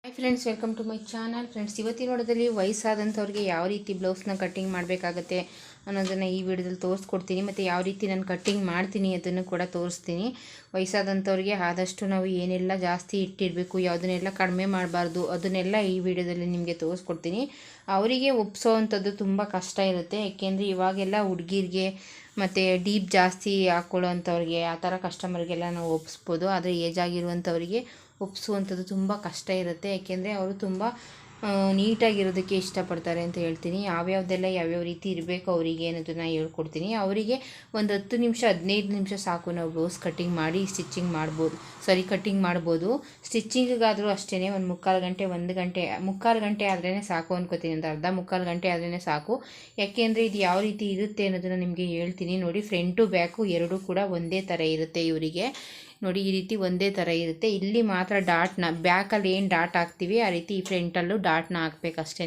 Hi friends, welcome to my channel. Friends, ಇವತ್ತಿನ ನೋಡೋದಲ್ಲಿ ವಯಸ್ಸಾದಂಥವ್ರಿಗೆ ಯಾವ ರೀತಿ ಬ್ಲೌಸ್ನ ಕಟ್ಟಿಂಗ್ ಮಾಡಬೇಕಾಗತ್ತೆ ಅನ್ನೋದನ್ನು ಈ ವಿಡಿಯೋದಲ್ಲಿ ತೋರಿಸ್ಕೊಡ್ತೀನಿ. ಮತ್ತು ಯಾವ ರೀತಿ ನಾನು ಕಟ್ಟಿಂಗ್ ಮಾಡ್ತೀನಿ ಅದನ್ನು ಕೂಡ ತೋರಿಸ್ತೀನಿ. ವಯಸ್ಸಾದಂಥವ್ರಿಗೆ ಆದಷ್ಟು ನಾವು ಏನೆಲ್ಲ ಜಾಸ್ತಿ ಇಟ್ಟಿರಬೇಕು, ಯಾವುದನ್ನೆಲ್ಲ ಕಡಿಮೆ ಮಾಡಬಾರ್ದು, ಅದನ್ನೆಲ್ಲ ಈ ವಿಡಿಯೋದಲ್ಲಿ ನಿಮಗೆ ತೋರಿಸ್ಕೊಡ್ತೀನಿ. ಅವರಿಗೆ ಒಪ್ಸೋವಂಥದ್ದು ತುಂಬ ಕಷ್ಟ ಇರುತ್ತೆ. ಏಕೆಂದರೆ ಇವಾಗೆಲ್ಲ ಹುಡುಗಿರಿಗೆ ಮತ್ತು ಡೀಪ್ ಜಾಸ್ತಿ ಹಾಕ್ಕೊಳ್ಳೋ ಅಂಥವ್ರಿಗೆ ಆ ಥರ ಕಸ್ಟಮರ್ಗೆಲ್ಲ ನಾವು ಒಪ್ಪಿಸ್ಬೋದು. ಆದರೆ ಏಜ್ ಆಗಿರುವಂಥವರಿಗೆ ಒಪ್ಪಿಸುವಂಥದ್ದು ತುಂಬ ಕಷ್ಟ ಇರುತ್ತೆ. ಏಕೆಂದರೆ ಅವರು ತುಂಬ ನೀಟಾಗಿರೋದಕ್ಕೆ ಇಷ್ಟಪಡ್ತಾರೆ ಅಂತ ಹೇಳ್ತೀನಿ. ಯಾವ್ಯಾವ ರೀತಿ ಇರಬೇಕು ಅವರಿಗೆ ಅನ್ನೋದನ್ನು ಹೇಳ್ಕೊಡ್ತೀನಿ. ಅವರಿಗೆ ಒಂದು 10 ನಿಮಿಷ 15 ನಿಮಿಷ ಸಾಕು, ನಾವು ಬ್ಲೌಸ್ ಕಟ್ಟಿಂಗ್ ಮಾಡಿ ಕಟ್ಟಿಂಗ್ ಮಾಡ್ಬೋದು. ಸ್ಟಿಚ್ಚಿಂಗಿಗಾದರೂ ಅಷ್ಟೇ ಒಂದು ಮುಕ್ಕಾಲು ಗಂಟೆ 1 ಗಂಟೆ ಆದ್ರೇ ಸಾಕು ಅನ್ಕೋತೀನಿ. ಒಂದು ಮುಕ್ಕಾಲು ಗಂಟೆ ಆದ್ರೇ ಸಾಕು. ಯಾಕೆಂದರೆ ಇದು ಯಾವ ರೀತಿ ಇರುತ್ತೆ ಅನ್ನೋದನ್ನು ನಿಮಗೆ ಹೇಳ್ತೀನಿ. ನೋಡಿ, ಫ್ರಂಟು ಬ್ಯಾಕು ಎರಡೂ ಕೂಡ ಒಂದೇ ಥರ ಇರುತ್ತೆ. ಇವರಿಗೆ ನೋಡಿ, ಈ ರೀತಿ ಒಂದೇ ಥರ ಇರುತ್ತೆ. ಇಲ್ಲಿ ಮಾತ್ರ ಡಾಟ್ನ ಬ್ಯಾಕಲ್ಲಿ ಏನು ಡಾಟ್ ಹಾಕ್ತೀವಿ ಆ ರೀತಿ ಈ ಫ್ರಂಟಲ್ಲೂ ಡಾಟ್ನ ಹಾಕ್ಬೇಕಷ್ಟೇ.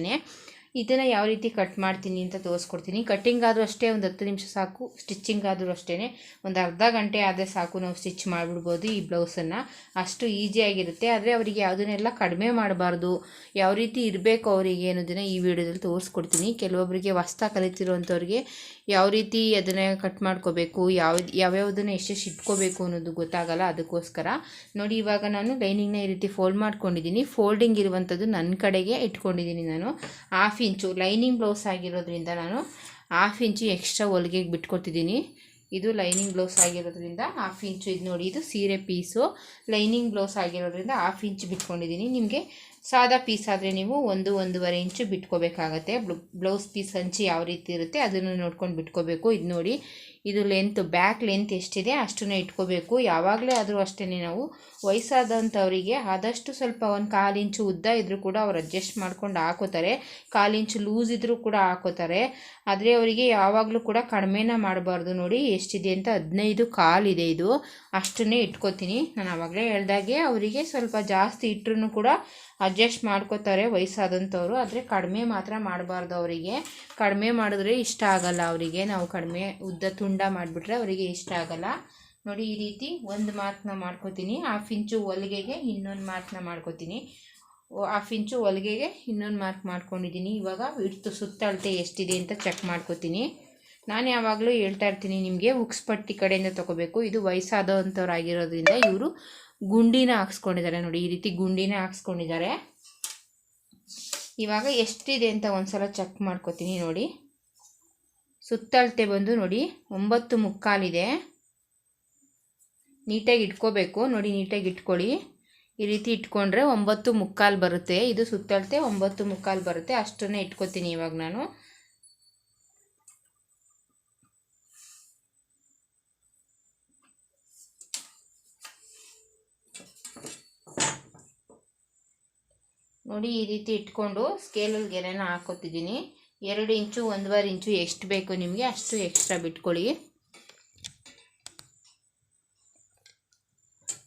ಇದನ್ನು ಯಾವ ರೀತಿ ಕಟ್ ಮಾಡ್ತೀನಿ ಅಂತ ತೋರಿಸ್ಕೊಡ್ತೀನಿ. ಕಟ್ಟಿಂಗ್ ಆದರೂ ಅಷ್ಟೇ ಒಂದು 10 ನಿಮಿಷ ಸಾಕು. ಸ್ಟಿಚ್ಚಿಂಗ್ ಆದರೂ ಅಷ್ಟೇ ಒಂದು ಅರ್ಧ ಗಂಟೆ ಆದರೆ ಸಾಕು, ನಾವು ಸ್ಟಿಚ್ ಮಾಡಿಬಿಡ್ಬೋದು ಈ ಬ್ಲೌಸನ್ನು. ಅಷ್ಟು ಈಸಿಯಾಗಿರುತ್ತೆ. ಆದರೆ ಅವರಿಗೆ ಯಾವುದನ್ನೆಲ್ಲ ಕಡಿಮೆ ಮಾಡಬಾರ್ದು, ಯಾವ ರೀತಿ ಇರಬೇಕು ಅವರಿಗೆ ಅನ್ನೋದನ್ನು ಈ ವಿಡಿಯೋದಲ್ಲಿ ತೋರಿಸ್ಕೊಡ್ತೀನಿ. ಕೆಲವೊಬ್ಬರಿಗೆ ಹೊಸ್ದಾಗಿ ಕಲಿತಿರೋವಂಥವ್ರಿಗೆ ಯಾವ ರೀತಿ ಅದನ್ನು ಕಟ್ ಮಾಡ್ಕೋಬೇಕು, ಯಾವ್ಯಾವುದನ್ನು ಎಷ್ಟೆಷ್ಟು ಇಟ್ಕೋಬೇಕು ಅನ್ನೋದು ಗೊತ್ತಾಗಲ್ಲ. ಅದಕ್ಕೋಸ್ಕರ ನೋಡಿ, ಇವಾಗ ನಾನು ಲೈನಿಂಗ್ನ ಈ ರೀತಿ ಫೋಲ್ಡ್ ಮಾಡ್ಕೊಂಡಿದ್ದೀನಿ. ಫೋಲ್ಡಿಂಗ್ ಇರುವಂಥದ್ದು ನನ್ನ ಕಡೆಗೆ ಇಟ್ಕೊಂಡಿದ್ದೀನಿ. ನಾನು 1/2 ಇಂಚು ಲೈನಿಂಗ್ ಬ್ಲೌಸ್ ಆಗಿರೋದ್ರಿಂದ ನಾನು 1/2 ಇಂಚು ಎಕ್ಸ್ಟ್ರಾ ಹೊಲಿಗೆಗೆ ಬಿಟ್ಕೊತಿದ್ದೀನಿ. ಇದು ಲೈನಿಂಗ್ ಬ್ಲೌಸ್ ಆಗಿರೋದ್ರಿಂದ 1/2 ಇಂಚು. ಇದು ನೋಡಿ, ಇದು ಸೀರೆ ಪೀಸು. ಲೈನಿಂಗ್ ಬ್ಲೌಸ್ ಆಗಿರೋದ್ರಿಂದ 1/2 ಇಂಚು ಬಿಟ್ಕೊಂಡಿದ್ದೀನಿ. ನಿಮಗೆ ಸಾದಾ ಪೀಸ್ ಆದರೆ ನೀವು 1-1.5 ಇಂಚು ಬಿಟ್ಕೋಬೇಕಾಗತ್ತೆ. ಬ್ಲೌಸ್ ಪೀಸ್ ಹಂಚಿ ಯಾವ ರೀತಿ ಇರುತ್ತೆ ಅದನ್ನು ನೋಡ್ಕೊಂಡು ಬಿಟ್ಕೋಬೇಕು. ಇದು ನೋಡಿ, ಇದು ಬ್ಯಾಕ್ ಲೆಂತ್ ಎಷ್ಟಿದೆ ಅಷ್ಟನ್ನು ಇಟ್ಕೋಬೇಕು. ಯಾವಾಗಲೇ ಆದರೂ ಅಷ್ಟೇ, ನಾವು ವಯಸ್ಸಾದಂಥವರಿಗೆ ಆದಷ್ಟು ಸ್ವಲ್ಪ 1/4 ಇಂಚು ಉದ್ದ ಇದ್ದರೂ ಕೂಡ ಅವ್ರು ಅಡ್ಜಸ್ಟ್ ಮಾಡ್ಕೊಂಡು ಹಾಕೋತಾರೆ. 1/4 ಇಂಚು ಲೂಸ್ ಇದ್ದರೂ ಕೂಡ ಹಾಕೋತಾರೆ. ಆದರೆ ಅವರಿಗೆ ಯಾವಾಗಲೂ ಕೂಡ ಕಡಿಮೆನ ಮಾಡಬಾರ್ದು. ನೋಡಿ ಎಷ್ಟಿದೆ ಅಂತ, 15.25 ಇದೆ. ಇದು ಅಷ್ಟನ್ನೇ ಇಟ್ಕೋತೀನಿ. ನಾನು ಆವಾಗಲೇ ಹೇಳ್ದಾಗೆ ಅವರಿಗೆ ಸ್ವಲ್ಪ ಜಾಸ್ತಿ ಇಟ್ಟರೂ ಕೂಡ ಅಡ್ಜಸ್ಟ್ ಮಾಡ್ಕೋತಾರೆ ವಯಸ್ಸಾದಂಥವ್ರು. ಆದರೆ ಕಡಿಮೆ ಮಾತ್ರ ಮಾಡಬಾರ್ದು. ಅವರಿಗೆ ಕಡಿಮೆ ಮಾಡಿದ್ರೆ ಇಷ್ಟ ಆಗಲ್ಲ ಅವರಿಗೆ. ನಾವು ಕಡಿಮೆ ಉದ್ದ ತುಂಡ ಮಾಡಿಬಿಟ್ರೆ ಅವರಿಗೆ ಇಷ್ಟ ಆಗಲ್ಲ. ನೋಡಿ, ಈ ರೀತಿ ಒಂದು ಮಾರ್ಕ್ನ ಮಾಡ್ಕೋತೀನಿ. 1/2 ಇಂಚು ಹೊಲಿಗೆಗೆ ಇನ್ನೊಂದು ಮಾರ್ಕ್ನ ಮಾಡ್ಕೋತೀನಿ. 1/2 ಇಂಚು ಹೊಲಿಗೆಗೆ ಇನ್ನೊಂದು ಮಾರ್ಕ್ ಮಾಡ್ಕೊಂಡಿದ್ದೀನಿ. ಇವಾಗ ಇಡ್ತು ಸುತ್ತಳತೆ ಎಷ್ಟಿದೆ ಅಂತ ಚೆಕ್ ಮಾಡ್ಕೋತೀನಿ. ನಾನು ಯಾವಾಗಲೂ ಹೇಳ್ತಾ ಇರ್ತೀನಿ ನಿಮಗೆ, ಉಕ್ಸ್ ಪಟ್ಟಿ ಕಡೆಯಿಂದ ತೊಗೋಬೇಕು. ಇದು ವಯಸ್ಸಾದಂಥವ್ರು ಆಗಿರೋದ್ರಿಂದ ಇವರು ಗುಂಡಿನ ಹಾಕ್ಸ್ಕೊಂಡಿದ್ದಾರೆ. ನೋಡಿ, ಈ ರೀತಿ ಗುಂಡಿನ ಹಾಕ್ಸ್ಕೊಂಡಿದ್ದಾರೆ. ಇವಾಗ ಎಷ್ಟಿದೆ ಅಂತ ಒಂದ್ಸಲ ಚೆಕ್ ಮಾಡ್ಕೋತೀನಿ. ನೋಡಿ, ಸುತ್ತಳತೆ ಬಂದು ನೋಡಿ 9.25 ಇದೆ. ನೀಟಾಗಿ ಇಟ್ಕೋಬೇಕು. ನೋಡಿ, ನೀಟಾಗಿ ಇಟ್ಕೊಳ್ಳಿ. ಈ ರೀತಿ ಇಟ್ಕೊಂಡ್ರೆ 9.25 ಬರುತ್ತೆ. ಇದು ಸುತ್ತಳತೆ 9.25 ಬರುತ್ತೆ. ಅಷ್ಟನ್ನೇ ಇಟ್ಕೋತೀನಿ ಇವಾಗ ನಾನು. ನೋಡಿ, ಈ ರೀತಿ ಇಟ್ಕೊಂಡು ಸ್ಕೇಲಲ್ಲಿ ಗೆರೆನ ಹಾಕೋತಿದ್ದೀನಿ. 2 ಇಂಚು 1.25 ಇಂಚು ಎಷ್ಟು ಬೇಕು ನಿಮಗೆ ಅಷ್ಟು ಎಕ್ಸ್ಟ್ರಾ ಬಿಟ್ಕೊಳ್ಳಿ.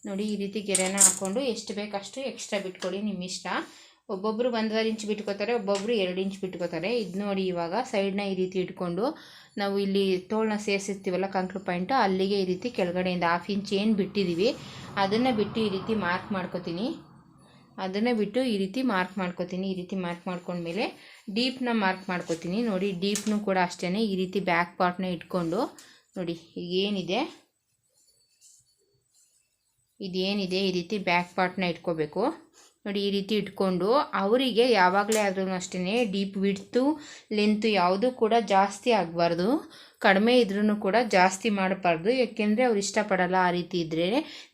ನೋಡಿ, ಈ ರೀತಿ ಗೆರೆನ ಹಾಕ್ಕೊಂಡು ಎಷ್ಟು ಬೇಕು ಅಷ್ಟು ಎಕ್ಸ್ಟ್ರಾ ಬಿಟ್ಕೊಳ್ಳಿ, ನಿಮ್ಮ ಇಷ್ಟ. ಒಬ್ಬೊಬ್ಬರು 1.25 ಇಂಚು ಬಿಟ್ಕೋತಾರೆ, ಒಬ್ಬೊಬ್ಬರು 2 ಇಂಚು ಬಿಟ್ಕೋತಾರೆ. ಇದು ನೋಡಿ, ಇವಾಗ ಸೈಡ್ನ ಈ ರೀತಿ ಇಟ್ಕೊಂಡು ನಾವು ಇಲ್ಲಿ ತೋಳನ್ನ ಸೇರಿಸಿರ್ತೀವಲ್ಲ ಕಂಕ್ಳು ಪಾಯಿಂಟು, ಅಲ್ಲಿಗೆ ಈ ರೀತಿ ಕೆಳಗಡೆಯಿಂದ 1/2 ಇಂಚ್ ಏನು ಬಿಟ್ಟಿದ್ದೀವಿ ಅದನ್ನು ಬಿಟ್ಟು ಈ ರೀತಿ ಮಾರ್ಕ್ ಮಾಡ್ಕೋತೀನಿ. ಅದನ್ನು ಬಿಟ್ಟು ಈ ರೀತಿ ಮಾರ್ಕ್ ಮಾಡ್ಕೋತೀನಿ. ಈ ರೀತಿ ಮಾರ್ಕ್ ಮಾಡ್ಕೊಂಡ್ಮೇಲೆ ಡೀಪ್ನ ಮಾರ್ಕ್ ಮಾಡ್ಕೋತೀನಿ. ನೋಡಿ, ಡೀಪ್ನು ಕೂಡ ಅಷ್ಟೇ ಈ ರೀತಿ ಬ್ಯಾಕ್ ಪಾರ್ಟ್ನ ಇಟ್ಕೊಂಡು ನೋಡಿ, ಇದೇನಿದೆ ಈ ರೀತಿ ಬ್ಯಾಕ್ ಪಾರ್ಟ್ನ ಇಟ್ಕೋಬೇಕು. ನೋಡಿ, ಈ ರೀತಿ ಇಟ್ಕೊಂಡು ಅವರಿಗೆ ಯಾವಾಗಲೇ ಆದ್ರೂ ಅಷ್ಟೇ ಡೀಪ್ ವಿಡ್ತು ಲೆಂತು ಯಾವುದೂ ಕೂಡ ಜಾಸ್ತಿ ಆಗಬಾರ್ದು, ಕಡಿಮೆ ಇದ್ರೂ ಕೂಡ ಜಾಸ್ತಿ ಮಾಡಬಾರ್ದು. ಯಾಕೆಂದರೆ ಅವ್ರು ಇಷ್ಟಪಡಲ್ಲ ಆ ರೀತಿ ಇದ್ದರೆ.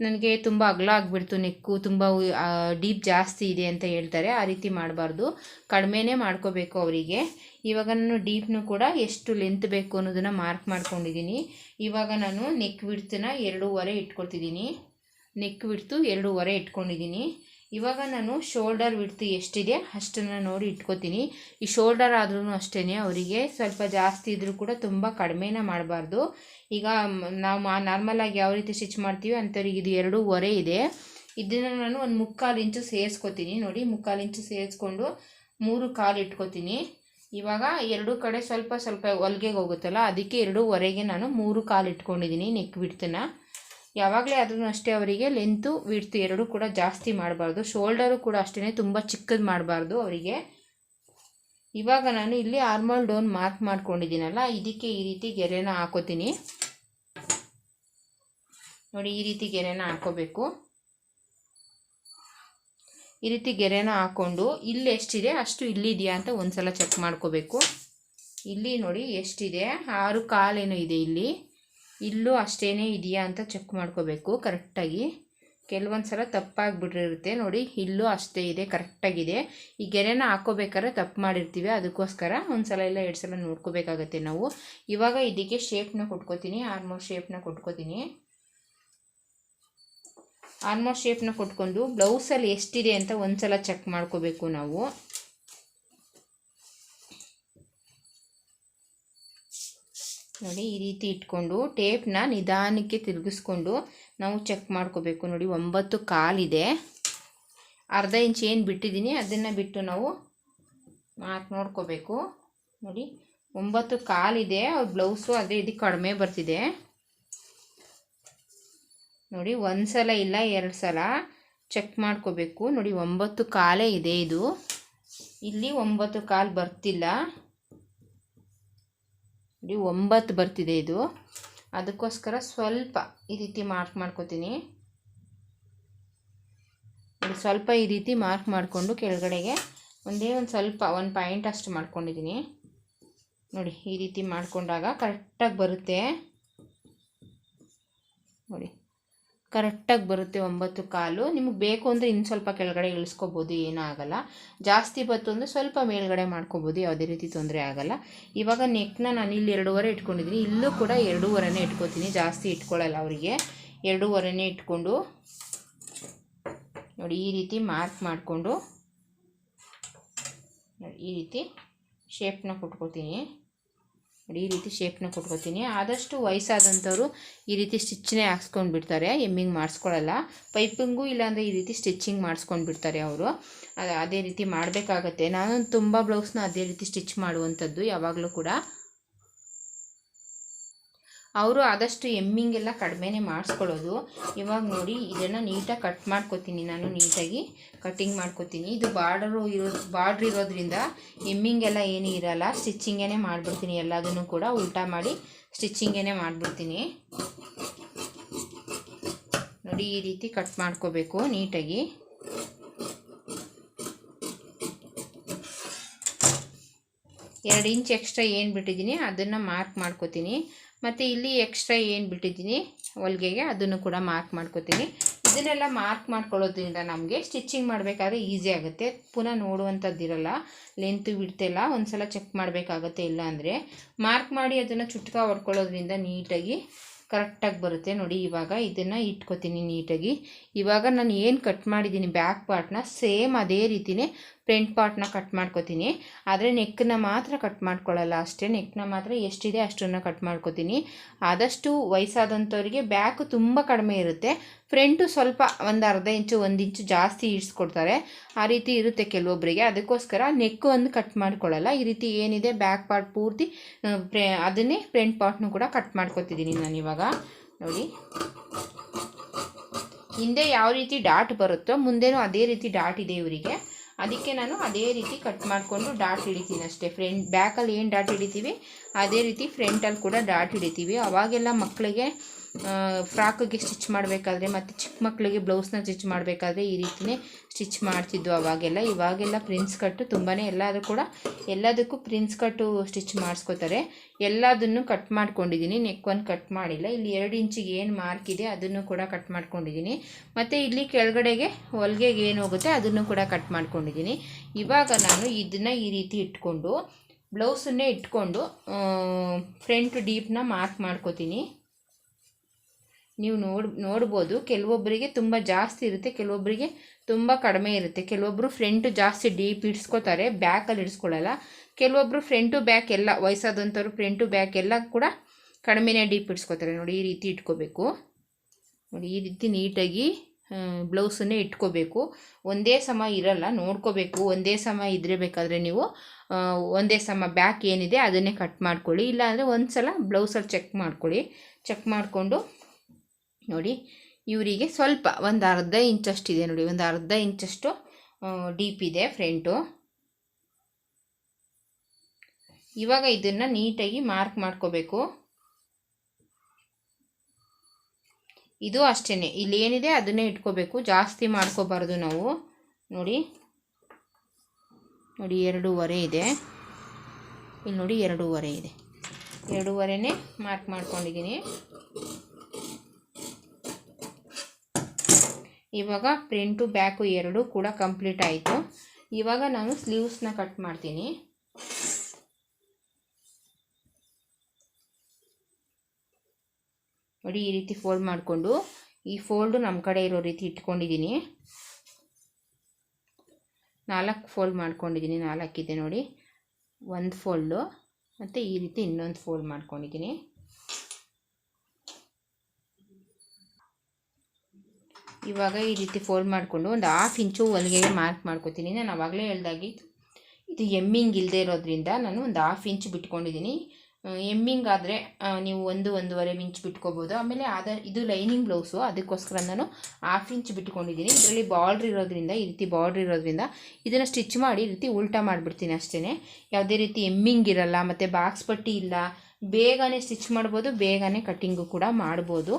ನನಗೆ ತುಂಬ ಅಗಲ ಆಗಿಬಿಡ್ತು ನೆಕ್ಕು, ತುಂಬ ಡೀಪ್ ಜಾಸ್ತಿ ಇದೆ ಅಂತ ಹೇಳ್ತಾರೆ. ಆ ರೀತಿ ಮಾಡಬಾರ್ದು, ಕಡಿಮೆನೇ ಮಾಡ್ಕೋಬೇಕು ಅವರಿಗೆ. ಇವಾಗ ನಾನು ಡೀಪ್ನು ಕೂಡ ಎಷ್ಟು ಲೆಂತ್ ಬೇಕು ಅನ್ನೋದನ್ನು ಮಾರ್ಕ್ ಮಾಡ್ಕೊಂಡಿದ್ದೀನಿ. ಇವಾಗ ನಾನು ನೆಕ್ ವಿಡ್ತನ್ನ 2.25 ಇಟ್ಕೊಳ್ತಿದ್ದೀನಿ. ನೆಕ್ ವಿಡ್ತು 2.25 ಇಟ್ಕೊಂಡಿದ್ದೀನಿ. ಇವಾಗ ನಾನು ಶೋಲ್ಡರ್ ವಿಡ್ತು ಎಷ್ಟಿದೆ ಅಷ್ಟನ್ನು ನೋಡಿ ಇಟ್ಕೋತೀನಿ. ಈ ಶೋಲ್ಡರ್ ಆದ್ರೂ ಅಷ್ಟೇ ಅವರಿಗೆ ಸ್ವಲ್ಪ ಜಾಸ್ತಿ ಇದ್ದರೂ ಕೂಡ ತುಂಬ ಕಡಿಮೆನ ಮಾಡಬಾರ್ದು. ಈಗ ನಾವು ನಾರ್ಮಲಾಗಿ ಯಾವ ರೀತಿ ಸ್ಟಿಚ್ ಮಾಡ್ತೀವಿ ಅಂಥವ್ರಿಗೆ ಇದು 2.25 ಇದೆ. ಇದನ್ನು ನಾನು ಒಂದು 3/4 ಇಂಚು ಸೇರಿಸ್ಕೋತೀನಿ. ನೋಡಿ, 3/4 ಇಂಚು ಸೇರಿಸ್ಕೊಂಡು 3/4 ಇಟ್ಕೋತೀನಿ. ಇವಾಗ ಎರಡು ಕಡೆ ಸ್ವಲ್ಪ ಸ್ವಲ್ಪ ಹೊಲಿಗೆಗೆ ಹೋಗುತ್ತಲ್ಲ, ಅದಕ್ಕೆ 2.25ಗೆ ನಾನು 3/4 ಇಟ್ಕೊಂಡಿದ್ದೀನಿ ನೆಕ್ ವಿಡ್ತನ್ನ. ಯಾವಾಗಲೇ ಆದ್ರೂ ಅಷ್ಟೇ ಅವರಿಗೆ ಲೆಂತು ವಿಡ್ತು ಎರಡೂ ಕೂಡ ಜಾಸ್ತಿ ಮಾಡಬಾರ್ದು. ಶೋಲ್ಡರು ಕೂಡ ಅಷ್ಟೇ ತುಂಬ ಚಿಕ್ಕದು ಮಾಡಬಾರ್ದು ಅವರಿಗೆ. ಇವಾಗ ನಾನು ಇಲ್ಲಿ ಆರ್ಮೋಲ್ ಡೌನ್ ಮಾರ್ಕ್ ಮಾಡ್ಕೊಂಡಿದ್ದೀನಲ್ಲ, ಇದಕ್ಕೆ ಈ ರೀತಿ ಗೆರೆನ ಹಾಕೋತೀನಿ ನೋಡಿ. ಈ ರೀತಿ ಗೆರೆನ ಹಾಕೋಬೇಕು. ಈ ರೀತಿ ಗೆರೆನ ಹಾಕ್ಕೊಂಡು ಇಲ್ಲಿ ಎಷ್ಟಿದೆ ಅಷ್ಟು ಇಲ್ಲಿದೆಯಾ ಅಂತ ಒಂದ್ಸಲ ಚೆಕ್ ಮಾಡ್ಕೋಬೇಕು. ಇಲ್ಲಿ ನೋಡಿ ಎಷ್ಟಿದೆ, 6 ಕಾಲೇನೋ ಇದೆ ಇಲ್ಲಿ. ಇಲ್ಲೂ ಅಷ್ಟೇ ಇದೆಯಾ ಅಂತ ಚೆಕ್ ಮಾಡ್ಕೋಬೇಕು ಕರೆಕ್ಟಾಗಿ. ಕೆಲವೊಂದು ಸಲ ತಪ್ಪಾಗಿಬಿಟ್ಟಿರುತ್ತೆ ನೋಡಿ. ಇಲ್ಲೂ ಅಷ್ಟೇ ಇದೆ, ಕರೆಕ್ಟಾಗಿದೆ. ಈ ಗೆರೆನ ಹಾಕೋಬೇಕಾದ್ರೆ ತಪ್ಪು ಮಾಡಿರ್ತೀವಿ, ಅದಕ್ಕೋಸ್ಕರ ಒಂದು ಸಲ ಇಲ್ಲ 2 ಸಲ ನೋಡ್ಕೋಬೇಕಾಗತ್ತೆ ನಾವು. ಇವಾಗ ಇದಕ್ಕೆ ಶೇಪ್ನ ಕೊಟ್ಕೋತೀನಿ, ಆರ್ಮೋಲ್ ಶೇಪ್ನ ಕೊಟ್ಕೋತೀನಿ. ಆರ್ಮೋಲ್ ಶೇಪ್ನ ಕೊಟ್ಕೊಂಡು ಬ್ಲೌಸಲ್ಲಿ ಎಷ್ಟಿದೆ ಅಂತ ಒಂದು ಸಲ ಚೆಕ್ ಮಾಡ್ಕೋಬೇಕು ನಾವು. ನೋಡಿ ಈ ರೀತಿ ಇಟ್ಕೊಂಡು ಟೇಪ್ನ ನಿಧಾನಕ್ಕೆ ತಿರುಗಿಸ್ಕೊಂಡು ನಾವು ಚೆಕ್ ಮಾಡ್ಕೋಬೇಕು. ನೋಡಿ 9 ಕಾಲಿದೆ, ಅರ್ಧ ಇಂಚ್ ಏನು ಬಿಟ್ಟಿದ್ದೀನಿ ಅದನ್ನು ಬಿಟ್ಟು ನಾವು ಮಾರ್ಕ್ ನೋಡ್ಕೋಬೇಕು. ನೋಡಿ 9 ಕಾಲಿದೆ, ಅವ್ರ ಬ್ಲೌಸು ಅದೇ ಇದಕ್ಕೆ ಕಡಿಮೆ ಬರ್ತಿದೆ ನೋಡಿ. 1 ಸಲ ಇಲ್ಲ 2 ಸಲ ಚೆಕ್ ಮಾಡ್ಕೋಬೇಕು. ನೋಡಿ 9 ಕಾಲೇ ಇದೆ ಇದು, ಇಲ್ಲಿ 9 ಕಾಲು ಬರ್ತಿಲ್ಲ ನೋಡಿ, 9 ಬರ್ತಿದೆ ಇದು. ಅದಕ್ಕೋಸ್ಕರ ಸ್ವಲ್ಪ ಈ ರೀತಿ ಮಾರ್ಕ್ ಮಾಡ್ಕೋತೀನಿ. ಸ್ವಲ್ಪ ಈ ರೀತಿ ಮಾರ್ಕ್ ಮಾಡಿಕೊಂಡು ಕೆಳಗಡೆಗೆ ಒಂದೇ ಒಂದು ಸ್ವಲ್ಪ 1 ಪಾಯಿಂಟ್ ಅಷ್ಟು ಮಾಡ್ಕೊಂಡಿದ್ದೀನಿ ನೋಡಿ. ಈ ರೀತಿ ಮಾಡಿಕೊಂಡಾಗ ಕರೆಕ್ಟಾಗಿ ಬರುತ್ತೆ ನೋಡಿ, ಕರೆಕ್ಟಾಗಿ ಬರುತ್ತೆ 9 ಕಾಲು. ನಿಮಗೆ ಬೇಕು ಅಂದರೆ ಇನ್ನು ಸ್ವಲ್ಪ ಕೆಳಗಡೆ ಇಳಿಸ್ಕೋಬೋದು, ಏನೂ ಆಗೋಲ್ಲ. ಜಾಸ್ತಿ ಬತ್ತು ಅಂದರೆ ಸ್ವಲ್ಪ ಮೇಲ್ಗಡೆ ಮಾಡ್ಕೋಬೋದು, ಯಾವುದೇ ರೀತಿ ತೊಂದರೆ ಆಗೋಲ್ಲ. ಇವಾಗ ನೆಕ್ನ ನಾನು ಇಲ್ಲಿ 2.5 ಇಟ್ಕೊಂಡಿದ್ದೀನಿ, ಇಲ್ಲೂ ಕೂಡ 2.5ನೇ ಇಟ್ಕೋತೀನಿ, ಜಾಸ್ತಿ ಇಟ್ಕೊಳ್ಳಲ್ಲ ಅವರಿಗೆ. 2.5ನೇ ಇಟ್ಕೊಂಡು ನೋಡಿ ಈ ರೀತಿ ಮಾರ್ಕ್ ಮಾಡಿಕೊಂಡು ಈ ರೀತಿ ಶೇಪ್ನ ಕೊಟ್ಕೋತೀನಿ ನೋಡಿ. ಈ ರೀತಿ ಶೇಪ್ನ ಕೊಟ್ಕೋತೀನಿ. ಆದಷ್ಟು ವಯಸ್ಸಾದಂಥವ್ರು ಈ ರೀತಿ ಸ್ಟಿಚ್ನೇ ಹಾಕ್ಸ್ಕೊಂಡು ಬಿಡ್ತಾರೆ, ಎಮ್ಮಿಂಗ್ ಮಾಡಿಸ್ಕೊಳ್ಳಲ್ಲ. ಪೈಪಿಂಗು ಇಲ್ಲಾಂದರೆ ಈ ರೀತಿ ಸ್ಟಿಚ್ಚಿಂಗ್ ಮಾಡಿಸ್ಕೊಂಡು ಬಿಡ್ತಾರೆ ಅವರು. ಅದೇ ರೀತಿ ಮಾಡಬೇಕಾಗತ್ತೆ. ನಾನು ತುಂಬ ಬ್ಲೌಸ್ನ ಅದೇ ರೀತಿ ಸ್ಟಿಚ್ ಮಾಡುವಂಥದ್ದು ಯಾವಾಗಲೂ ಕೂಡ. ಅವರು ಆದಷ್ಟು ಎಮ್ಮಿಂಗೆಲ್ಲ ಕಡಿಮೆನೇ ಮಾಡಿಸ್ಕೊಳ್ಳೋದು. ಇವಾಗ ನೋಡಿ ಇದನ್ನು ನೀಟಾಗಿ ಕಟ್ ಮಾಡ್ಕೋತೀನಿ, ನಾನು ನೀಟಾಗಿ ಕಟ್ಟಿಂಗ್ ಮಾಡ್ಕೋತೀನಿ. ಇದು ಬಾರ್ಡ್ರ್ ಇರೋದ್ರಿಂದ ಎಮ್ಮಿಂಗೆಲ್ಲ ಏನೂ ಇರಲ್ಲ, ಸ್ಟಿಚ್ಚಿಂಗೇ ಮಾಡಿಬಿಡ್ತೀನಿ. ಎಲ್ಲದನ್ನು ಕೂಡ ಉಲ್ಟಾ ಮಾಡಿ ಸ್ಟಿಚ್ಚಿಂಗೇ ಮಾಡಿಬಿಡ್ತೀನಿ ನೋಡಿ. ಈ ರೀತಿ ಕಟ್ ಮಾಡ್ಕೋಬೇಕು ನೀಟಾಗಿ. ಎರಡು ಇಂಚ್ ಎಕ್ಸ್ಟ್ರಾ ಏನು ಬಿಟ್ಟಿದ್ದೀನಿ ಅದನ್ನು ಮಾರ್ಕ್ ಮಾಡ್ಕೋತೀನಿ. ಮತ್ತು ಇಲ್ಲಿ ಎಕ್ಸ್ಟ್ರಾ ಏನು ಬಿಟ್ಟಿದ್ದೀನಿ ಹೊಲಿಗೆಗೆ ಅದನ್ನು ಕೂಡ ಮಾರ್ಕ್ ಮಾಡ್ಕೋತೀನಿ. ಇದನ್ನೆಲ್ಲ ಮಾರ್ಕ್ ಮಾಡ್ಕೊಳ್ಳೋದ್ರಿಂದ ನಮಗೆ ಸ್ಟಿಚ್ಚಿಂಗ್ ಮಾಡಬೇಕಾದ್ರೆ ಈಸಿ ಆಗುತ್ತೆ. ಪುನಃ ನೋಡುವಂಥದ್ದಿರಲ್ಲ, ಲೆಂತು ಬಿಡ್ತೆಲ್ಲ ಒಂದು ಸಲ ಚೆಕ್ ಮಾಡಬೇಕಾಗತ್ತೆ. ಇಲ್ಲ ಅಂದರೆ ಮಾರ್ಕ್ ಮಾಡಿ ಅದನ್ನು ಚುಟ್ಕ ಹೊಡ್ಕೊಳ್ಳೋದ್ರಿಂದ ನೀಟಾಗಿ ಕರೆಕ್ಟಾಗಿ ಬರುತ್ತೆ ನೋಡಿ. ಇವಾಗ ಇದನ್ನು ಇಟ್ಕೋತೀನಿ ನೀಟಾಗಿ. ಇವಾಗ ನಾನು ಏನು ಕಟ್ ಮಾಡಿದ್ದೀನಿ ಬ್ಯಾಕ್ ಪಾರ್ಟ್ನ ಸೇಮ್ ಅದೇ ರೀತಿಯೇ ಫ್ರಂಟ್ ಪಾರ್ಟ್ನ ಕಟ್ ಮಾಡ್ಕೋತೀನಿ. ಆದರೆ ನೆಕ್ಕನ್ನ ಮಾತ್ರ ಕಟ್ ಮಾಡ್ಕೊಳ್ಳಲ್ಲ ಅಷ್ಟೇ, ನೆಕ್ಕನ್ನ ಮಾತ್ರ ಎಷ್ಟಿದೆ ಅಷ್ಟನ್ನು ಕಟ್ ಮಾಡ್ಕೋತೀನಿ. ಆದಷ್ಟು ವಯಸ್ಸಾದಂಥವ್ರಿಗೆ ಬ್ಯಾಕು ತುಂಬ ಕಡಿಮೆ ಇರುತ್ತೆ, ಫ್ರಂಟು ಸ್ವಲ್ಪ ಒಂದು ಅರ್ಧ ಇಂಚು 1 ಇಂಚು ಜಾಸ್ತಿ ಇಡ್ಸ್ಕೊಡ್ತಾರೆ. ಆ ರೀತಿ ಇರುತ್ತೆ ಕೆಲವೊಬ್ಬರಿಗೆ, ಅದಕ್ಕೋಸ್ಕರ ನೆಕ್ಕು ಒಂದು ಕಟ್ ಮಾಡ್ಕೊಳ್ಳಲ್ಲ. ಈ ರೀತಿ ಏನಿದೆ ಬ್ಯಾಕ್ ಪಾರ್ಟ್ ಪೂರ್ತಿ ಅದನ್ನೇ ಫ್ರಂಟ್ ಪಾರ್ಟ್ನು ಕೂಡ ಕಟ್ ಮಾಡ್ಕೊತಿದ್ದೀನಿ ನಾನು ಇವಾಗ ನೋಡಿ. ಹಿಂದೆ ಯಾವ ರೀತಿ ಡಾಟ್ ಬರುತ್ತೋ ಮುಂದೆನೂ ಅದೇ ರೀತಿ ಡಾಟ್ ಇದೆ ಇವರಿಗೆ, ಅದಕ್ಕೆ ನಾನು ಅದೇ ರೀತಿ ಕಟ್ ಮಾಡಿಕೊಂಡು ಡಾಟ್ ಹಿಡಿತೀನಿ ಅಷ್ಟೇ. ಬ್ಯಾಕಲ್ಲಿ ಏನು ಡಾಟ್ ಹಿಡಿತೀವಿ ಅದೇ ರೀತಿ ಫ್ರಂಟಲ್ಲಿ ಕೂಡ ಡಾಟ್ ಹಿಡಿತೀವಿ. ಅವಾಗೆಲ್ಲ ಮಕ್ಕಳಿಗೆ ಫ್ರಾಕಿಗೆ ಸ್ಟಿಚ್ ಮಾಡಬೇಕಾದ್ರೆ ಮತ್ತು ಚಿಕ್ಕ ಮಕ್ಕಳಿಗೆ ಬ್ಲೌಸ್ನ ಸ್ಟಿಚ್ ಮಾಡಬೇಕಾದ್ರೆ ಈ ರೀತಿಯೇ ಸ್ಟಿಚ್ ಮಾಡ್ತಿದ್ವು ಅವಾಗೆಲ್ಲ. ಇವಾಗೆಲ್ಲ ಪ್ರಿನ್ಸ್ ಕಟ್ಟು ತುಂಬಾ ಎಲ್ಲದಕ್ಕೂ ಪ್ರಿನ್ಸ್ ಕಟ್ಟು ಸ್ಟಿಚ್ ಮಾಡಿಸ್ಕೋತಾರೆ. ಎಲ್ಲದನ್ನು ಕಟ್ ಮಾಡ್ಕೊಂಡಿದ್ದೀನಿ, ನೆಕ್ ಒಂದು ಕಟ್ ಮಾಡಿಲ್ಲ. ಇಲ್ಲಿ 2 ಇಂಚಿಗೆ ಏನು ಮಾರ್ಕ್ ಇದೆ ಅದನ್ನು ಕೂಡ ಕಟ್ ಮಾಡ್ಕೊಂಡಿದ್ದೀನಿ. ಮತ್ತು ಇಲ್ಲಿ ಕೆಳಗಡೆಗೆ ಹೊಲಿಗೆಗೆ ಏನು ಹೋಗುತ್ತೆ ಅದನ್ನು ಕೂಡ ಕಟ್ ಮಾಡ್ಕೊಂಡಿದ್ದೀನಿ. ಇವಾಗ ನಾನು ಇದನ್ನು ಈ ರೀತಿ ಇಟ್ಕೊಂಡು ಬ್ಲೌಸನ್ನೇ ಇಟ್ಕೊಂಡು ಫ್ರಂಟ್ ಡೀಪ್ನ ಮಾರ್ಕ್ ಮಾಡ್ಕೋತೀನಿ. ನೀವು ನೋಡ್ಬೋದು ಕೆಲವೊಬ್ಬರಿಗೆ ತುಂಬ ಜಾಸ್ತಿ ಇರುತ್ತೆ, ಕೆಲವೊಬ್ಬರಿಗೆ ತುಂಬ ಕಡಿಮೆ ಇರುತ್ತೆ. ಕೆಲವೊಬ್ಬರು ಫ್ರಂಟು ಜಾಸ್ತಿ ಡೀಪ್ ಇಡ್ಸ್ಕೋತಾರೆ, ಬ್ಯಾಕಲ್ಲಿ ಇಡ್ಸ್ಕೊಳ್ಳಲ್ಲ. ಕೆಲವೊಬ್ಬರು ಫ್ರಂಟು ಬ್ಯಾಕ್ ಎಲ್ಲ ವಯಸ್ಸಾದಂಥವ್ರು ಫ್ರಂಟು ಬ್ಯಾಕ್ ಎಲ್ಲ ಕೂಡ ಕಡಿಮೆನೇ ಡೀಪ್ ಇಡ್ಸ್ಕೋತಾರೆ ನೋಡಿ. ಈ ರೀತಿ ಇಟ್ಕೋಬೇಕು ನೋಡಿ, ಈ ರೀತಿ ನೀಟಾಗಿ ಬ್ಲೌಸನ್ನೇ ಇಟ್ಕೋಬೇಕು. ಒಂದೇ ಸಮ ಇರಲ್ಲ, ನೋಡ್ಕೋಬೇಕು. ಒಂದೇ ಸಮ ಇದ್ರೆ ಬೇಕಾದರೆ ನೀವು ಒಂದೇ ಸಮ ಬ್ಯಾಕ್ ಏನಿದೆ ಅದನ್ನೇ ಕಟ್ ಮಾಡ್ಕೊಳ್ಳಿ. ಇಲ್ಲಾಂದರೆ ಒಂದು ಸಲ ಬ್ಲೌಸಲ್ಲಿ ಚೆಕ್ ಮಾಡ್ಕೊಳ್ಳಿ. ಚೆಕ್ ಮಾಡಿಕೊಂಡು ನೋಡಿ ಇವರಿಗೆ ಸ್ವಲ್ಪ ಒಂದು ಅರ್ಧ ಇಂಚಷ್ಟಿದೆ ನೋಡಿ, ಒಂದು ಅರ್ಧ ಇಂಚಷ್ಟು ಡೀಪ್ ಇದೆ ಫ್ರಂಟು. ಇವಾಗ ಇದನ್ನು ನೀಟಾಗಿ ಮಾರ್ಕ್ ಮಾಡ್ಕೋಬೇಕು. ಇದು ಅಷ್ಟೇ, ಇಲ್ಲಿ ಏನಿದೆ ಅದನ್ನೇ ಇಟ್ಕೋಬೇಕು, ಜಾಸ್ತಿ ಮಾಡ್ಕೋಬಾರ್ದು ನಾವು. ನೋಡಿ 2.5 ಇದೆ, ಇಲ್ಲಿ ನೋಡಿ 2.5 ಇದೆ, 2.5ನೇ ಮಾರ್ಕ್ ಮಾಡ್ಕೊಂಡಿದ್ದೀನಿ. ಇವಾಗ ಫ್ರಂಟು ಬ್ಯಾಕು ಎರಡೂ ಕೂಡ ಕಂಪ್ಲೀಟ್ ಆಯಿತು. ಇವಾಗ ನಾನು ಸ್ಲೀವ್ಸ್ನ ಕಟ್ ಮಾಡ್ತೀನಿ. ನೋಡಿ ಈ ರೀತಿ ಫೋಲ್ಡ್ ಮಾಡಿಕೊಂಡು, ಈ ಫೋಲ್ಡು ನಮ್ಮ ಕಡೆ ಇರೋ ರೀತಿ ಇಟ್ಕೊಂಡಿದ್ದೀನಿ. 4 ಫೋಲ್ಡ್ ಮಾಡ್ಕೊಂಡಿದ್ದೀನಿ, 4 ಇದೆ ನೋಡಿ. ಒಂದು ಫೋಲ್ಡು ಮತ್ತು ಈ ರೀತಿ ಇನ್ನೊಂದು ಫೋಲ್ಡ್ ಮಾಡ್ಕೊಂಡಿದ್ದೀನಿ. ಇವಾಗ ಈ ರೀತಿ ಫೋಲ್ಡ್ ಮಾಡಿಕೊಂಡು ಒಂದು 1/2 ಇಂಚು ಹೊಲಿಗೆಗೆ ಮಾರ್ಕ್ ಮಾಡ್ಕೊತೀನಿ. ನಾನು ಆವಾಗಲೇ ಹೇಳ್ದಾಗಿ ಇದು ಎಮ್ಮಿಂಗ್ ಇಲ್ಲದೆ ಇರೋದ್ರಿಂದ ನಾನು ಒಂದು 1/2 ಇಂಚು ಬಿಟ್ಕೊಂಡಿದ್ದೀನಿ. ಎಮ್ಮಿಂಗ್ ಆದರೆ ನೀವು 1-1.5 ಇಂಚ್ ಬಿಟ್ಕೋಬೋದು. ಆಮೇಲೆ ಇದು ಲೈನಿಂಗ್ ಬ್ಲೌಸು, ಅದಕ್ಕೋಸ್ಕರ ನಾನು 1/2 ಇಂಚ್ ಬಿಟ್ಕೊಂಡಿದ್ದೀನಿ. ಇದರಲ್ಲಿ ಬಾರ್ಡ್ರ್ ಇರೋದ್ರಿಂದ, ಈ ರೀತಿ ಬಾರ್ಡ್ರ್ ಇರೋದ್ರಿಂದ ಇದನ್ನು ಸ್ಟಿಚ್ ಮಾಡಿ ಈ ರೀತಿ ಉಲ್ಟಾ ಮಾಡಿಬಿಡ್ತೀನಿ ಅಷ್ಟೇ. ಯಾವುದೇ ರೀತಿ ಎಮ್ಮಿಂಗ್ ಇರಲ್ಲ, ಮತ್ತು ಬಾಕ್ಸ್ ಪಟ್ಟಿ ಇಲ್ಲ, ಬೇಗನೆ ಸ್ಟಿಚ್ ಮಾಡ್ಬೋದು, ಬೇಗನೆ ಕಟ್ಟಿಂಗು ಕೂಡ ಮಾಡ್ಬೋದು.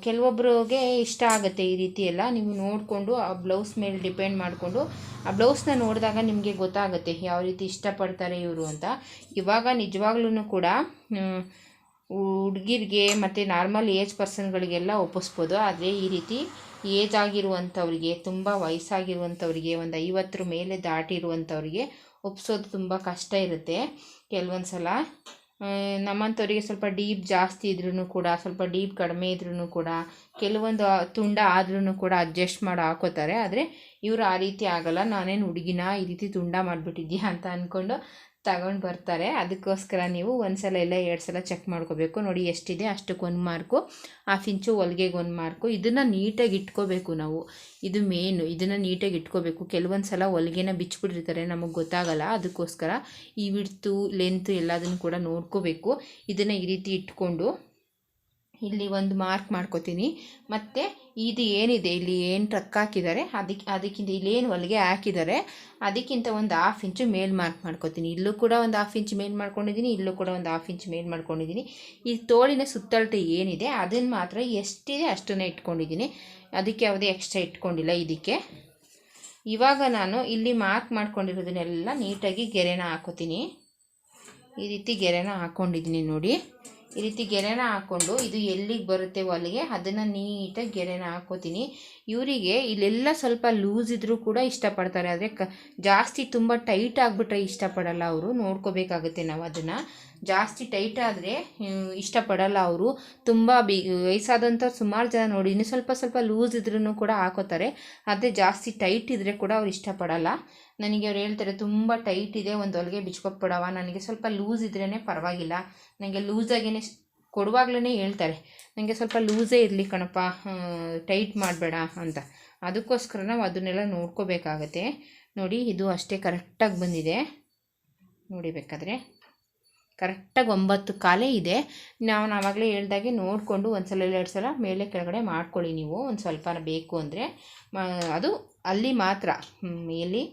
ಕೆಲವೊಬ್ಬರಿಗೆ ಇಷ್ಟ ಆಗುತ್ತೆ ಈ ರೀತಿ ಎಲ್ಲ. ನೀವು ನೋಡಿಕೊಂಡು ಆ ಬ್ಲೌಸ್ ಮೇಲೆ ಡಿಪೆಂಡ್ ಮಾಡಿಕೊಂಡು ಆ ಬ್ಲೌಸ್ನ ನೋಡಿದಾಗ ನಿಮಗೆ ಗೊತ್ತಾಗುತ್ತೆ ಯಾವ ರೀತಿ ಇಷ್ಟಪಡ್ತಾರೆ ಇವರು ಅಂತ. ಇವಾಗ ನಿಜವಾಗ್ಲೂ ಕೂಡ ಹುಡುಗಿರಿಗೆ ಮತ್ತು ನಾರ್ಮಲ್ ಏಜ್ ಪರ್ಸನ್ಗಳಿಗೆಲ್ಲ ಒಪ್ಪಿಸ್ಬೋದು. ಆದರೆ ಈ ರೀತಿ ಏಜ್ ಆಗಿರುವಂಥವ್ರಿಗೆ, ತುಂಬ ವಯಸ್ಸಾಗಿರುವಂಥವ್ರಿಗೆ, ಒಂದು 50 ಮೇಲೆ ದಾಟಿರುವಂಥವ್ರಿಗೆ ಒಪ್ಸೋದು ತುಂಬ ಕಷ್ಟ ಇರುತ್ತೆ ಕೆಲವೊಂದು ಸಲ. ನಮ್ಮಂಥವ್ರಿಗೆ ಸ್ವಲ್ಪ ಡೀಪ್ ಜಾಸ್ತಿ ಇದ್ರೂ ಕೂಡ, ಸ್ವಲ್ಪ ಡೀಪ್ ಕಡಿಮೆ ಇದ್ರೂ ಕೂಡ, ಕೆಲವೊಂದು ತುಂಡ ಆದ್ರೂ ಕೂಡ ಅಡ್ಜಸ್ಟ್ ಮಾಡಿ ಹಾಕೋತಾರೆ. ಆದರೆ ಇವರು ಆ ರೀತಿ ಆಗಲ್ಲ. ನಾನೇನು ಹುಡುಗಿನ ಈ ರೀತಿ ತುಂಡ ಮಾಡಿಬಿಟ್ಟಿದ್ಯಾ ಅಂತ ಅಂದ್ಕೊಂಡು ತಗೊಂಡು ಬರ್ತಾರೆ. ಅದಕ್ಕೋಸ್ಕರ ನೀವು ಒಂದು ಸಲ ಇಲ್ಲ 2 ಸಲ ಚೆಕ್ ಮಾಡ್ಕೋಬೇಕು. ನೋಡಿ ಎಷ್ಟಿದೆ ಅಷ್ಟಕ್ಕೆ 1 ಮಾರ್ಕು, 1/2 ಇಂಚು ಹೊಲಿಗೆಗೆ 1 ಮಾರ್ಕು. ಇದನ್ನು ನೀಟಾಗಿ ಇಟ್ಕೋಬೇಕು ನಾವು, ಇದು ಮೇನು. ಇದನ್ನು ನೀಟಾಗಿ ಇಟ್ಕೋಬೇಕು. ಕೆಲವೊಂದು ಸಲ ಹೊಲಿಗೆನ ಬಿಚ್ಚಿಬಿಟ್ಟಿರ್ತಾರೆ, ನಮಗೆ ಗೊತ್ತಾಗಲ್ಲ. ಅದಕ್ಕೋಸ್ಕರ ಈ ವಿಡ್ತು ಲೆಂತು ಎಲ್ಲದನ್ನು ಕೂಡ ನೋಡ್ಕೋಬೇಕು. ಇದನ್ನು ಈ ರೀತಿ ಇಟ್ಕೊಂಡು ಇಲ್ಲಿ ಒಂದು ಮಾರ್ಕ್ ಮಾಡ್ಕೋತೀನಿ. ಮತ್ತು ಇದು ಏನಿದೆ ಇಲ್ಲಿ ಏನು ಟ್ರಕ್ ಹಾಕಿದ್ದಾರೆ ಅದಕ್ಕಿಂತ ಇಲ್ಲೇನು ಹೊಲಿಗೆ ಹಾಕಿದ್ದಾರೆ ಅದಕ್ಕಿಂತ ಒಂದು 1/2 ಇಂಚು ಮೇಲ್ ಮಾರ್ಕ್ ಮಾಡ್ಕೋತೀನಿ. ಇಲ್ಲೂ ಕೂಡ ಒಂದು 1/2 ಇಂಚು ಮೇಲ್ ಮಾಡ್ಕೊಂಡಿದ್ದೀನಿ, ಇಲ್ಲೂ ಕೂಡ ಒಂದು 1/2 ಇಂಚು ಮೇಲ್ ಮಾಡ್ಕೊಂಡಿದ್ದೀನಿ. ಈ ತೋಳಿನ ಸುತ್ತಳತೆ ಏನಿದೆ ಅದನ್ನು ಮಾತ್ರ ಎಷ್ಟಿದೆ ಅಷ್ಟನ್ನೇ ಇಟ್ಕೊಂಡಿದ್ದೀನಿ, ಅದಕ್ಕೆ ಯಾವುದೇ ಎಕ್ಸ್ಟ್ರಾ ಇಟ್ಕೊಂಡಿಲ್ಲ ಇದಕ್ಕೆ. ಇವಾಗ ನಾನು ಇಲ್ಲಿ ಮಾರ್ಕ್ ಮಾಡ್ಕೊಂಡಿರೋದನ್ನೆಲ್ಲ ನೀಟಾಗಿ ಗೆರೆನ ಹಾಕೋತೀನಿ. ಈ ರೀತಿ ಗೆರೆನ ಹಾಕ್ಕೊಂಡಿದ್ದೀನಿ ನೋಡಿ. ಈ ರೀತಿ ಗೆರೆನ ಹಾಕ್ಕೊಂಡು ಇದು ಎಲ್ಲಿಗೆ ಬರುತ್ತೆ ಹೊಲಿಗೆ ಅದನ್ನು ನೀಟಾಗಿ ಗೆರೆನ ಹಾಕ್ಕೋತೀನಿ. ಇವರಿಗೆ ಇಲ್ಲೆಲ್ಲ ಸ್ವಲ್ಪ ಲೂಸ್ ಇದ್ದರೂ ಕೂಡ ಇಷ್ಟಪಡ್ತಾರೆ. ಆದರೆ ಜಾಸ್ತಿ ತುಂಬ ಟೈಟ್ ಆಗಿಬಿಟ್ರೆ ಇಷ್ಟಪಡಲ್ಲ ಅವರು. ನೋಡ್ಕೋಬೇಕಾಗುತ್ತೆ ನಾವು ಅದನ್ನು. ಜಾಸ್ತಿ ಟೈಟ್ ಆದರೆ ಇಷ್ಟಪಡಲ್ಲ ಅವರು. ತುಂಬ ವಯಸ್ಸಾದಂಥ ಸುಮಾರು ಜನ ನೋಡಿ ಇನ್ನು ಸ್ವಲ್ಪ ಲೂಸ್ ಇದ್ರೂ ಕೂಡ ಹಾಕೋತಾರೆ. ಆದರೆ ಜಾಸ್ತಿ ಟೈಟ್ ಇದ್ದರೆ ಕೂಡ ಅವ್ರು ಇಷ್ಟಪಡಲ್ಲ. ನನಗೆ ಅವ್ರು ಹೇಳ್ತಾರೆ ತುಂಬ ಟೈಟ್ ಇದೆ, ಒಂದು ಹೊಲಿಗೆ ಬಿಚ್ಕೊಟ್ಬಿಡವ, ನನಗೆ ಸ್ವಲ್ಪ ಲೂಸ್ ಇದ್ರೇ ಪರವಾಗಿಲ್ಲ, ನನಗೆ ಲೂಸಾಗೇ ಕೊಡುವಾಗ್ಲೇ ಹೇಳ್ತಾರೆ ನನಗೆ ಸ್ವಲ್ಪ ಲೂಸೇ ಇರಲಿ ಕಣಪ್ಪ, ಟೈಟ್ ಮಾಡಬೇಡ ಅಂತ. ಅದಕ್ಕೋಸ್ಕರ ನಾವು ಅದನ್ನೆಲ್ಲ ನೋಡ್ಕೋಬೇಕಾಗತ್ತೆ. ನೋಡಿ ಇದು ಅಷ್ಟೇ ಕರೆಕ್ಟಾಗಿ ಬಂದಿದೆ ನೋಡಿ. ಬೇಕಾದರೆ ಕರೆಕ್ಟಾಗಿ 9 ಕಾಲೇ ಇದೆ. ನಾವು ಆವಾಗಲೇ ಹೇಳ್ದಾಗೆ ನೋಡಿಕೊಂಡು ಒಂದು ಸಲ 2 ಸಲ ಮೇಲೆ ಕೆಳಗಡೆ ಮಾಡ್ಕೊಳ್ಳಿ ನೀವು. ಒಂದು ಸ್ವಲ್ಪ ಬೇಕು ಅಂದರೆ ಅದು ಅಲ್ಲಿ ಮಾತ್ರ, ಎಲ್ಲಿ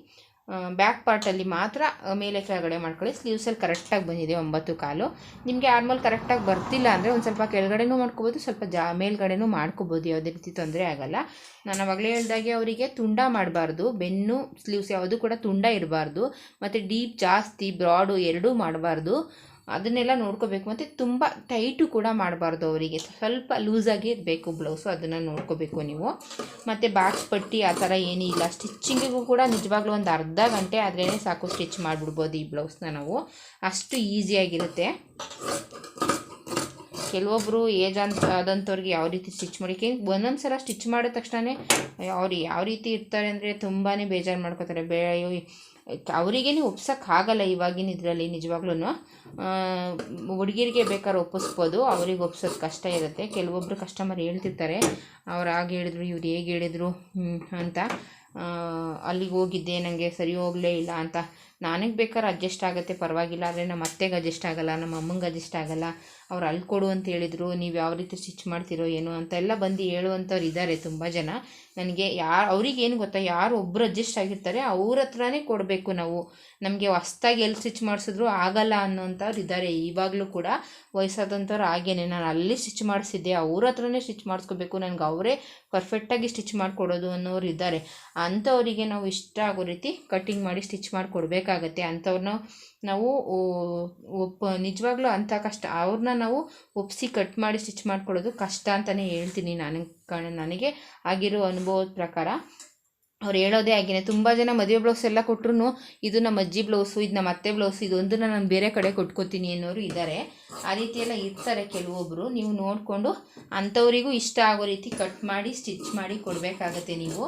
ಬ್ಯಾಕ್ ಪಾರ್ಟಲ್ಲಿ ಮಾತ್ರ ಮೇಲೆ ಕೆಳಗಡೆ ಮಾಡ್ಕೊಳ್ಳಿ. ಸ್ಲೀವ್ಸಲ್ಲಿ ಕರೆಕ್ಟಾಗಿ ಬಂದಿದೆ 9 ಕಾಲು. ನಿಮಗೆ ಆರ್ಮಲ್ ಕರೆಕ್ಟಾಗಿ ಬರ್ತಿಲ್ಲ ಅಂದರೆ ಒಂದು ಸ್ವಲ್ಪ ಕೆಳಗಡೆನೂ ಮಾಡ್ಕೋಬೋದು, ಸ್ವಲ್ಪ ಮೇಲ್ಗಡೆನೂ ಮಾಡ್ಕೋಬೋದು, ಯಾವುದೇ ರೀತಿ ತೊಂದರೆ ಆಗೋಲ್ಲ. ನಾನು ಆವಾಗಲೇ ಹೇಳ್ದಾಗೆ ಅವರಿಗೆ ತುಂಡ ಮಾಡಬಾರ್ದು, ಬೆನ್ನು ಸ್ಲೀವ್ಸ್ ಯಾವುದು ಕೂಡ ತುಂಡ ಇರಬಾರ್ದು, ಮತ್ತು ಡೀಪ್ ಜಾಸ್ತಿ ಬ್ರಾಡು ಎರಡೂ ಮಾಡಬಾರ್ದು. ಅದನ್ನೆಲ್ಲ ನೋಡ್ಕೋಬೇಕು. ಮತ್ತು ತುಂಬ ಟೈಟು ಕೂಡ ಮಾಡಬಾರ್ದು, ಅವರಿಗೆ ಸ್ವಲ್ಪ ಲೂಸಾಗಿ ಇರಬೇಕು ಬ್ಲೌಸು, ಅದನ್ನು ನೋಡ್ಕೋಬೇಕು ನೀವು. ಮತ್ತು ಬಾಕ್ಸ್ ಪಟ್ಟಿ ಆ ಥರ ಏನಿಲ್ಲ. ಸ್ಟಿಚ್ಚಿಂಗಿಗೂ ಕೂಡ ನಿಜವಾಗ್ಲೂ ಒಂದು ಅರ್ಧ ಗಂಟೆ ಆದ್ರೇ ಸಾಕು, ಸ್ಟಿಚ್ ಮಾಡಿಬಿಡ್ಬೋದು ಈ ಬ್ಲೌಸ್ನ ನಾವು. ಅಷ್ಟು ಈಸಿಯಾಗಿರುತ್ತೆ. ಕೆಲವೊಬ್ಬರು ಏಜ್ ಆದಂಥವ್ರಿಗೆ ಯಾವ ರೀತಿ ಸ್ಟಿಚ್ ಮಾಡೋಕ್ಕೆ ಒಂದೊಂದು ಸಲ ಸ್ಟಿಚ್ ಮಾಡಿದ ತಕ್ಷಣ ಅವ್ರು ಯಾವ ರೀತಿ ಇರ್ತಾರೆ ಅಂದರೆ ತುಂಬಾ ಬೇಜಾರು ಮಾಡ್ಕೋತಾರೆ. ಅವರಿಗೇನೆ ಒಪ್ಸೋಕ್ಕಾಗಲ್ಲ ಇವಾಗಿನ ಇದರಲ್ಲಿ. ನಿಜವಾಗ್ಲೂ ಹುಡುಗಿರಿಗೆ ಬೇಕಾದ್ರೆ ಒಪ್ಪಿಸ್ಬೋದು, ಅವ್ರಿಗೆ ಒಪ್ಸೋದು ಕಷ್ಟ ಇರುತ್ತೆ. ಕೆಲವೊಬ್ಬರು ಕಸ್ಟಮರ್ ಹೇಳ್ತಿರ್ತಾರೆ ಅವ್ರು ಹಾಗೆ ಹೇಳಿದ್ರು ಇವ್ರು ಹೇಗೆ ಹೇಳಿದ್ರು ಅಂತ, ಅಲ್ಲಿಗೆ ಹೋಗಿದ್ದೆ ನನಗೆ ಸರಿ ಹೋಗಲೇ ಇಲ್ಲ ಅಂತ ನನಗೆ ಬೇಕಾದ್ರೆ ಅಡ್ಜಸ್ಟ್ ಆಗುತ್ತೆ ಪರವಾಗಿಲ್ಲ, ಆದರೆ ನಮ್ಮ ಅತ್ತೆಗೆ ಅಡ್ಜಸ್ಟ್ ಆಗೋಲ್ಲ, ನಮ್ಮ ಅಮ್ಮಂಗೆ ಅಡ್ಜಸ್ಟ್ ಆಗೋಲ್ಲ. ಅವ್ರು ಅಲ್ಲಿ ಕೊಡು ಅಂತ ಹೇಳಿದರು, ನೀವು ಯಾವ ರೀತಿ ಸ್ಟಿಚ್ ಮಾಡ್ತಿರೋ ಏನು ಅಂತೆಲ್ಲ ಬಂದು ಹೇಳುವಂಥವ್ರು ಇದ್ದಾರೆ ತುಂಬ ಜನ. ನನಗೆ ಅವ್ರಿಗೇನು ಗೊತ್ತಾ, ಯಾರು ಒಬ್ಬರು ಅಡ್ಜಸ್ಟ್ ಆಗಿರ್ತಾರೆ ಅವ್ರ ಹತ್ರನೇ ಕೊಡಬೇಕು ನಾವು. ನಮಗೆ ಹೊಸ್ದಾಗಿ ಎಲ್ಲಿ ಸ್ಟಿಚ್ ಮಾಡಿಸಿದ್ರು ಆಗಲ್ಲ ಅನ್ನೋಂಥವ್ರು ಇದ್ದಾರೆ ಇವಾಗಲೂ ಕೂಡ. ವಯಸ್ಸಾದಂಥವ್ರು ಹಾಗೇನೆ, ನಾನು ಅಲ್ಲಿ ಸ್ಟಿಚ್ ಮಾಡಿಸಿದ್ದೆ ಅವ್ರ ಹತ್ರನೇ ಸ್ಟಿಚ್ ಮಾಡಿಸ್ಕೋಬೇಕು, ನನಗೆ ಅವರೇ ಪರ್ಫೆಕ್ಟಾಗಿ ಸ್ಟಿಚ್ ಮಾಡಿಕೊಡೋದು ಅನ್ನೋರು ಇದ್ದಾರೆ. ಅಂಥವರಿಗೆ ನಾವು ಇಷ್ಟ ಆಗೋ ರೀತಿ ಕಟ್ಟಿಂಗ್ ಮಾಡಿ ಸ್ಟಿಚ್ ಮಾಡಿಕೊಡ್ಬೇಕಾಗತ್ತೆ. ಅಂಥವ್ರನ್ನ ನಾವು ನಿಜವಾಗ್ಲೂ ಅಂಥ ಕಷ್ಟ ಅವ್ರನ್ನ ನಾವು ಒಪ್ಪಿಸಿ ಕಟ್ ಮಾಡಿ ಸ್ಟಿಚ್ ಮಾಡ್ಕೊಳ್ಳೋದು ಕಷ್ಟ ಅಂತಲೇ ಹೇಳ್ತೀನಿ. ನನಗೆ ಆಗಿರೋ ಅನುಭವದ ಪ್ರಕಾರ ಅವ್ರು ಹೇಳೋದೇ ಆಗಿನೇ. ತುಂಬ ಜನ ಮದುವೆ ಬ್ಲೌಸ್ ಎಲ್ಲ ಕೊಟ್ಟರು ಇದು ನಮ್ಮ ಅಜ್ಜಿ ಬ್ಲೌಸು, ಇದು ನಮ್ಮ ಅತ್ತೆ ಬ್ಲೌಸು, ಇದೊಂದನ್ನು ನಾನು ಬೇರೆ ಕಡೆ ಕೊಟ್ಕೋತೀನಿ ಅನ್ನೋರು ಇದ್ದಾರೆ. ಆ ರೀತಿಯೆಲ್ಲ ಇರ್ತಾರೆ ಕೆಲವೊಬ್ಬರು. ನೀವು ನೋಡಿಕೊಂಡು ಅಂಥವರಿಗೂ ಇಷ್ಟ ಆಗೋ ರೀತಿ ಕಟ್ ಮಾಡಿ ಸ್ಟಿಚ್ ಮಾಡಿ ಕೊಡಬೇಕಾಗತ್ತೆ ನೀವು.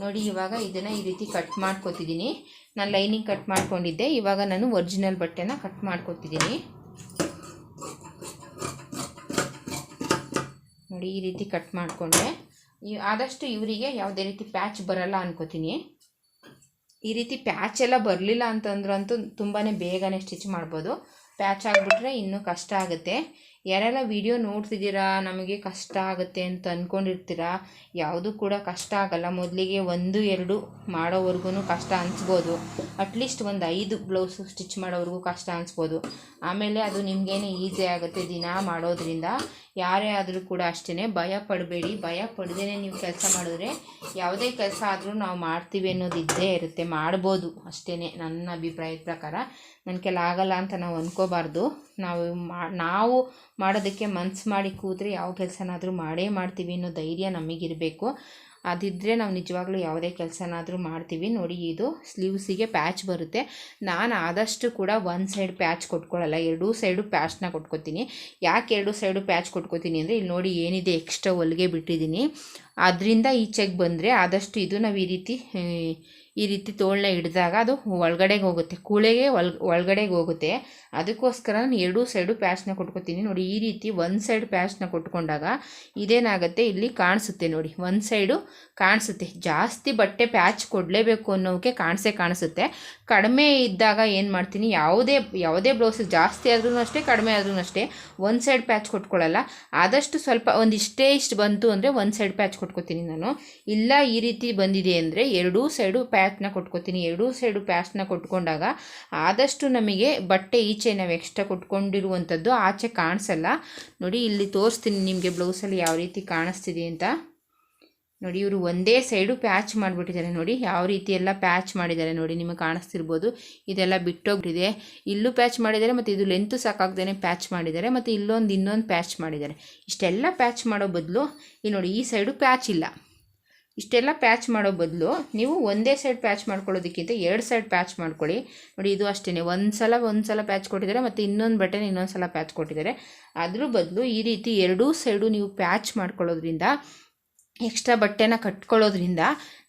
ನೋಡಿ ಇವಾಗ ಇದನ್ನು ಈ ರೀತಿ ಕಟ್ ಮಾಡ್ಕೊತಿದ್ದೀನಿ. ನಾನು ಲೈನಿಂಗ್ ಕಟ್ ಮಾಡ್ಕೊಂಡಿದ್ದೆ, ಇವಾಗ ನಾನು ಒರಿಜಿನಲ್ ಬಟ್ಟೆನ ಕಟ್ ಮಾಡ್ಕೊತಿದ್ದೀನಿ. ನೋಡಿ ಈ ರೀತಿ ಕಟ್ ಮಾಡಿಕೊಂಡೆ. ಆದಷ್ಟು ಇವರಿಗೆ ಯಾವುದೇ ರೀತಿ ಪ್ಯಾಚ್ ಬರಲ್ಲ ಅನ್ಕೋತೀನಿ. ಈ ರೀತಿ ಪ್ಯಾಚ್ ಎಲ್ಲ ಬರಲಿಲ್ಲ ಅಂತಂದ್ರಂತೂ ತುಂಬಾ ಬೇಗನೆ ಸ್ಟಿಚ್ ಮಾಡ್ಬೋದು. ಪ್ಯಾಚ್ ಆಗಿಬಿಟ್ರೆ ಇನ್ನೂ ಕಷ್ಟ ಆಗುತ್ತೆ. ಯಾರೆಲ್ಲ ವಿಡಿಯೋ ನೋಡ್ತಿದ್ದೀರಾ ನಮಗೆ ಕಷ್ಟ ಆಗುತ್ತೆ ಅಂತ ಅಂದ್ಕೊಂಡಿರ್ತೀರಾ, ಯಾವುದೂ ಕೂಡ ಕಷ್ಟ ಆಗಲ್ಲ. ಮೊದಲಿಗೆ 1-2 ಮಾಡೋವರೆಗೂ ಕಷ್ಟ ಅನಿಸ್ಬೋದು. ಅಟ್ಲೀಸ್ಟ್ ಒಂದು 5 ಬ್ಲೌಸು ಸ್ಟಿಚ್ ಮಾಡೋವರೆಗೂ ಕಷ್ಟ ಅನಿಸ್ಬೋದು. ಆಮೇಲೆ ಅದು ನಿಮಗೇನೆ ಈಸಿ ಆಗುತ್ತೆ ದಿನ ಮಾಡೋದ್ರಿಂದ. ಯಾರೇ ಆದರೂ ಕೂಡ ಅಷ್ಟೇ, ಭಯ ಪಡಬೇಡಿ. ಭಯ ಪಡ್ದೇ ನೀವು ಕೆಲಸ ಮಾಡಿದ್ರೆ ಯಾವುದೇ ಕೆಲಸ ಆದರೂ ನಾವು ಮಾಡ್ತೀವಿ ಅನ್ನೋದು ಇದ್ದೇ ಇರುತ್ತೆ. ಮಾಡ್ಬೋದು ಅಷ್ಟೇ. ನನ್ನ ಅಭಿಪ್ರಾಯದ ಪ್ರಕಾರ ನನ್ನ ಕೆಲ ಆಗಲ್ಲ ಅಂತ ನಾವು ಅಂದ್ಕೋಬಾರ್ದು. ನಾವು ಮಾಡೋದಕ್ಕೆ ಮನ್ಸು ಮಾಡಿ ಕೂತ್ರೆ ಯಾವ ಕೆಲಸನಾದರೂ ಮಾಡೇ ಮಾಡ್ತೀವಿ ಅನ್ನೋ ಧೈರ್ಯ ನಮಗಿರಬೇಕು. ಅದಿದ್ದರೆ ನಾವು ನಿಜವಾಗ್ಲೂ ಯಾವುದೇ ಕೆಲಸನಾದರೂ ಮಾಡ್ತೀವಿ. ನೋಡಿ ಇದು ಸ್ಲೀವ್ಸಿಗೆ ಪ್ಯಾಚ್ ಬರುತ್ತೆ. ನಾನು ಆದಷ್ಟು ಕೂಡ ಒಂದು ಸೈಡ್ ಪ್ಯಾಚ್ ಕೊಟ್ಕೊಳ್ಳಲ್ಲ, 2 ಸೈಡು ಪ್ಯಾಚ್ನ ಕೊಟ್ಕೋತೀನಿ. ಯಾಕೆ 2 ಸೈಡು ಪ್ಯಾಚ್ ಕೊಟ್ಕೋತೀನಿ ಅಂದರೆ, ಇಲ್ಲಿ ನೋಡಿ ಏನಿದೆ ಎಕ್ಸ್ಟ್ರಾ ಹೊಲಿಗೆ ಬಿಟ್ಟಿದ್ದೀನಿ, ಅದರಿಂದ ಈಚೆಗೆ ಬಂದರೆ ಆದಷ್ಟು ಇದು ನಾವು ಈ ರೀತಿ ತೋಳನ್ನ ಹಿಡಿದಾಗ ಅದು ಒಳಗಡೆಗೆ ಹೋಗುತ್ತೆ, ಕೂಳೆಗೆ ಒಳಗಡೆಗೆ ಹೋಗುತ್ತೆ. ಅದಕ್ಕೋಸ್ಕರ ನಾನು 2 ಸೈಡು ಪ್ಯಾಚ್ನ ಕೊಟ್ಕೋತೀನಿ. ನೋಡಿ ಈ ರೀತಿ ಒಂದು ಸೈಡ್ ಪ್ಯಾಚ್ನ ಕೊಟ್ಕೊಂಡಾಗ ಇದೇನಾಗುತ್ತೆ, ಇಲ್ಲಿ ಕಾಣಿಸುತ್ತೆ ನೋಡಿ, ಒಂದು ಸೈಡು ಕಾಣಿಸುತ್ತೆ. ಜಾಸ್ತಿ ಬಟ್ಟೆ ಪ್ಯಾಚ್ ಕೊಡಲೇಬೇಕು ಅನ್ನೋಕ್ಕೆ ಕಾಣಿಸುತ್ತೆ. ಕಡಿಮೆ ಇದ್ದಾಗ ಏನು ಮಾಡ್ತೀನಿ, ಯಾವುದೇ ಬ್ಲೌಸ್ ಜಾಸ್ತಿ ಆದ್ರೂ ಅಷ್ಟೇ ಕಡಿಮೆ ಆದ್ರೂ ಅಷ್ಟೇ ಒಂದು ಸೈಡ್ ಪ್ಯಾಚ್ ಕೊಟ್ಕೊಳ್ಳಲ್ಲ. ಆದಷ್ಟು ಸ್ವಲ್ಪ ಇಷ್ಟು ಬಂತು ಅಂದರೆ ಒಂದು ಸೈಡ್ ಪ್ಯಾಚ್ ಕೊಟ್ಕೋತೀನಿ ನಾನು. ಇಲ್ಲ ಈ ರೀತಿ ಬಂದಿದೆ ಅಂದರೆ 2 ಸೈಡು ಪ್ಯಾಚ್ನ ಕೊಟ್ಕೋತೀನಿ. 2 ಸೈಡು ಪ್ಯಾಚ್ನ ಕೊಟ್ಕೊಂಡಾಗ ಆದಷ್ಟು ನಮಗೆ ಬಟ್ಟೆ ಈಚೆ ನಾವು ಎಕ್ಸ್ಟ್ರಾ ಕೊಟ್ಕೊಂಡಿರುವಂಥದ್ದು ಆಚೆ ಕಾಣಿಸಲ್ಲ. ನೋಡಿ ಇಲ್ಲಿ ತೋರಿಸ್ತೀನಿ ನಿಮಗೆ ಬ್ಲೌಸಲ್ಲಿ ಯಾವ ರೀತಿ ಕಾಣಿಸ್ತಿದೆ ಅಂತ. ನೋಡಿ ಇವರು ಒಂದೇ ಸೈಡು ಪ್ಯಾಚ್ ಮಾಡಿಬಿಟ್ಟಿದ್ದಾರೆ. ನೋಡಿ ಯಾವ ರೀತಿ ಎಲ್ಲ ಪ್ಯಾಚ್ ಮಾಡಿದ್ದಾರೆ ನೋಡಿ, ನಿಮಗೆ ಕಾಣಿಸ್ತಿರ್ಬೋದು. ಇದೆಲ್ಲ ಬಿಟ್ಟೋಗ್ಬಿಟ್ಟಿದೆ. ಇಲ್ಲೂ ಪ್ಯಾಚ್ ಮಾಡಿದ್ದಾರೆ, ಮತ್ತು ಇದು ಲೆಂತು ಸಾಕಾಗ್ದೇ ಪ್ಯಾಚ್ ಮಾಡಿದ್ದಾರೆ, ಮತ್ತು ಇನ್ನೊಂದು ಪ್ಯಾಚ್ ಮಾಡಿದ್ದಾರೆ. ಇಷ್ಟೆಲ್ಲ ಪ್ಯಾಚ್ ಮಾಡೋ ಬದಲು ಇಲ್ಲಿ ನೋಡಿ ಈ ಸೈಡು ಪ್ಯಾಚ್ ಇಲ್ಲ. ಇಷ್ಟೆಲ್ಲ ಪ್ಯಾಚ್ ಮಾಡೋ ಬದಲು ನೀವು ಒಂದೇ ಸೈಡ್ ಪ್ಯಾಚ್ ಮಾಡ್ಕೊಳ್ಳೋದಕ್ಕಿಂತ 2 ಸೈಡ್ ಪ್ಯಾಚ್ ಮಾಡ್ಕೊಳ್ಳಿ. ನೋಡಿ ಇದು ಅಷ್ಟೇ, ಒಂದು ಸಲ ಪ್ಯಾಚ್ ಕೊಟ್ಟಿದ್ದಾರೆ, ಮತ್ತು ಇನ್ನೊಂದು ಬಟ್ಟೆನ ಇನ್ನೊಂದು ಸಲ ಪ್ಯಾಚ್ ಕೊಟ್ಟಿದ್ದಾರೆ. ಅದ್ರ ಬದಲು ಈ ರೀತಿ 2 ಸೈಡು ನೀವು ಪ್ಯಾಚ್ ಮಾಡ್ಕೊಳ್ಳೋದ್ರಿಂದ, ಎಕ್ಸ್ಟ್ರಾ ಬಟ್ಟೆನ ಕಟ್ಕೊಳ್ಳೋದ್ರಿಂದ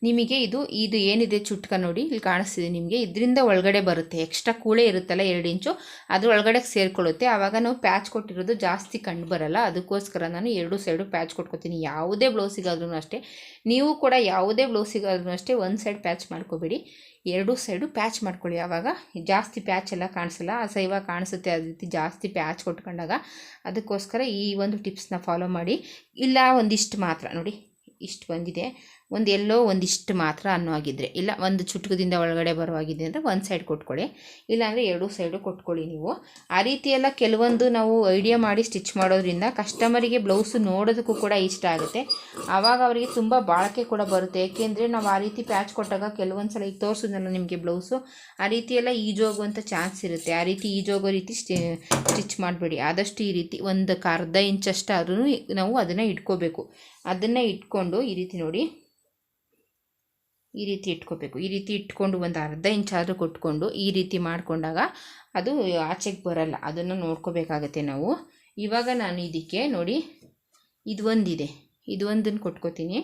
ನಿಮಗೆ ಇದು ಏನಿದೆ ಚುಟ್ಕ ನೋಡಿ ಇಲ್ಲಿ ಕಾಣಿಸ್ತಿದೆ ನಿಮಗೆ, ಇದರಿಂದ ಒಳಗಡೆ ಬರುತ್ತೆ. ಎಕ್ಸ್ಟ್ರಾ ಕೂಳೆ ಇರುತ್ತಲ್ಲ 2 ಇಂಚು, ಅದ್ರ ಒಳಗಡೆ ಸೇರಿಕೊಳ್ಳುತ್ತೆ. ಆವಾಗ ನಾವು ಪ್ಯಾಚ್ ಕೊಟ್ಟಿರೋದು ಜಾಸ್ತಿ ಕಂಡು ಬರಲ್ಲ. ಅದಕ್ಕೋಸ್ಕರ ನಾನು 2 ಸೈಡು ಪ್ಯಾಚ್ ಕೊಟ್ಕೋತೀನಿ. ಯಾವುದೇ ಬ್ಲೌಸಿಗಾದ್ರೂ ಅಷ್ಟೇ, ನೀವು ಕೂಡ ಯಾವುದೇ ಬ್ಲೌಸಿಗಾದ್ರೂ ಅಷ್ಟೇ ಒಂದು ಸೈಡ್ ಪ್ಯಾಚ್ ಮಾಡ್ಕೋಬೇಡಿ, 2 ಸೈಡು ಪ್ಯಾಚ್ ಮಾಡ್ಕೊಳ್ಳಿ. ಆವಾಗ ಜಾಸ್ತಿ ಪ್ಯಾಚ್ ಎಲ್ಲ ಕಾಣಿಸಲ್ಲ, ಅಸಹ್ಯವಾಗಿ ಕಾಣಿಸುತ್ತೆ ಆ ರೀತಿ ಜಾಸ್ತಿ ಪ್ಯಾಚ್ ಕೊಟ್ಕೊಂಡಾಗ. ಅದಕ್ಕೋಸ್ಕರ ಈ ಒಂದು ಟಿಪ್ಸ್ನ ಫಾಲೋ ಮಾಡಿ. ಇಲ್ಲ ಒಂದಿಷ್ಟು ಮಾತ್ರ ನೋಡಿ, ಇಷ್ಟು ಬಂದಿದೆ, ಒಂದಿಷ್ಟು ಮಾತ್ರ ಅನ್ನೋ ಆಗಿದ್ದರೆ, ಇಲ್ಲ ಒಂದು ಚುಟ್ಕದಿಂದ ಒಳಗಡೆ ಬರುವಾಗಿದೆ ಅಂದರೆ ಒಂದು ಸೈಡ್ ಕೊಟ್ಕೊಳ್ಳಿ, ಇಲ್ಲಾಂದರೆ 2 ಸೈಡು ಕೊಟ್ಕೊಳ್ಳಿ ನೀವು. ಆ ರೀತಿಯೆಲ್ಲ ಕೆಲವೊಂದು ನಾವು ಐಡಿಯಾ ಮಾಡಿ ಸ್ಟಿಚ್ ಮಾಡೋದ್ರಿಂದ ಕಸ್ಟಮರಿಗೆ ಬ್ಲೌಸು ನೋಡೋದಕ್ಕೂ ಕೂಡ ಇಷ್ಟ ಆಗುತ್ತೆ. ಆವಾಗ ಅವರಿಗೆ ತುಂಬ ಬಾಳಿಕೆ ಕೂಡ ಬರುತ್ತೆ. ಏಕೆಂದರೆ ನಾವು ಆ ರೀತಿ ಪ್ಯಾಚ್ ಕೊಟ್ಟಾಗ ಕೆಲವೊಂದು ಸಲ ಈಗ ತೋರಿಸೋದಲ್ಲ ನಿಮಗೆ ಬ್ಲೌಸು, ಆ ರೀತಿಯೆಲ್ಲ ಈಜೋಗುವಂಥ ಚಾನ್ಸ್ ಇರುತ್ತೆ. ಆ ರೀತಿ ಈಜೋಗೋ ರೀತಿ ಸ್ಟಿಚ್ ಮಾಡಬೇಡಿ. ಆದಷ್ಟು ಈ ರೀತಿ ಒಂದು ಅರ್ಧ ಇಂಚಷ್ಟಾದ್ರೂ ನಾವು ಅದನ್ನು ಇಟ್ಕೋಬೇಕು. ಅದನ್ನು ಇಟ್ಕೊಂಡು ಈ ರೀತಿ ನೋಡಿ, ಈ ರೀತಿ ಇಟ್ಕೋಬೇಕು. ಈ ರೀತಿ ಇಟ್ಕೊಂಡು ಒಂದು ಅರ್ಧ ಇಂಚಾದರೂ ಕೊಟ್ಕೊಂಡು ಈ ರೀತಿ ಮಾಡಿಕೊಂಡಾಗ ಅದು ಆಚೆಗೆ ಬರಲ್ಲ. ಅದನ್ನು ನೋಡ್ಕೋಬೇಕಾಗತ್ತೆ ನಾವು. ಇವಾಗ ನಾನು ಇದಕ್ಕೆ ನೋಡಿ ಇದು ಒಂದನ್ನು ಕೊಟ್ಕೋತೀನಿ.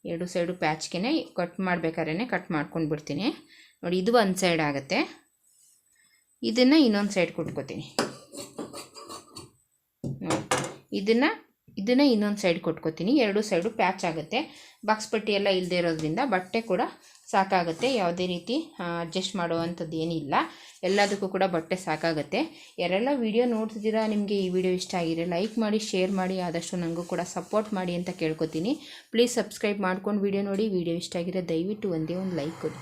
2 ಸೈಡು ಪ್ಯಾಚ್ಗೆ ಕಟ್ ಮಾಡಬೇಕಾದ್ರೆ ಕಟ್ ಮಾಡ್ಕೊಂಡು ಬಿಡ್ತೀನಿ. ನೋಡಿ ಇದು ಒಂದು ಸೈಡ್ ಆಗುತ್ತೆ, ಇದನ್ನು ಇನ್ನೊಂದು ಸೈಡ್ ಕೊಟ್ಕೋತೀನಿ. ಇದನ್ನು ಇನ್ನೊಂದು ಸೈಡ್ ಕೊಟ್ಕೋತೀನಿ. 2 ಸೈಡು ಪ್ಯಾಚ್ ಆಗುತ್ತೆ. ಬಾಕ್ಸ್ ಪಟ್ಟಿ ಎಲ್ಲ ಇಲ್ಲದೆ ಇರೋದ್ರಿಂದ ಬಟ್ಟೆ ಕೂಡ ಸಾಕಾಗುತ್ತೆ. ಯಾವುದೇ ರೀತಿ ಅಡ್ಜಸ್ಟ್ ಮಾಡುವಂಥದ್ದು ಏನಿಲ್ಲ, ಎಲ್ಲದಕ್ಕೂ ಕೂಡ ಬಟ್ಟೆ ಸಾಕಾಗುತ್ತೆ. ಯಾರೆಲ್ಲ ವಿಡಿಯೋ ನೋಡ್ತಿದ್ದೀರಾ, ನಿಮಗೆ ಈ ವಿಡಿಯೋ ಇಷ್ಟ ಆಗಿದೆ ಲೈಕ್ ಮಾಡಿ, ಶೇರ್ ಮಾಡಿ, ಆದಷ್ಟು ನನಗೂ ಕೂಡ ಸಪೋರ್ಟ್ ಮಾಡಿ ಅಂತ ಕೇಳ್ಕೊತೀನಿ. ಪ್ಲೀಸ್ ಸಬ್ಸ್ಕ್ರೈಬ್ ಮಾಡ್ಕೊಂಡು ವಿಡಿಯೋ ನೋಡಿ. ವಿಡಿಯೋ ಇಷ್ಟ ಆಗಿದೆ ದಯವಿಟ್ಟು ಒಂದೇ ಒಂದು ಲೈಕ್ ಕೊಡಿ.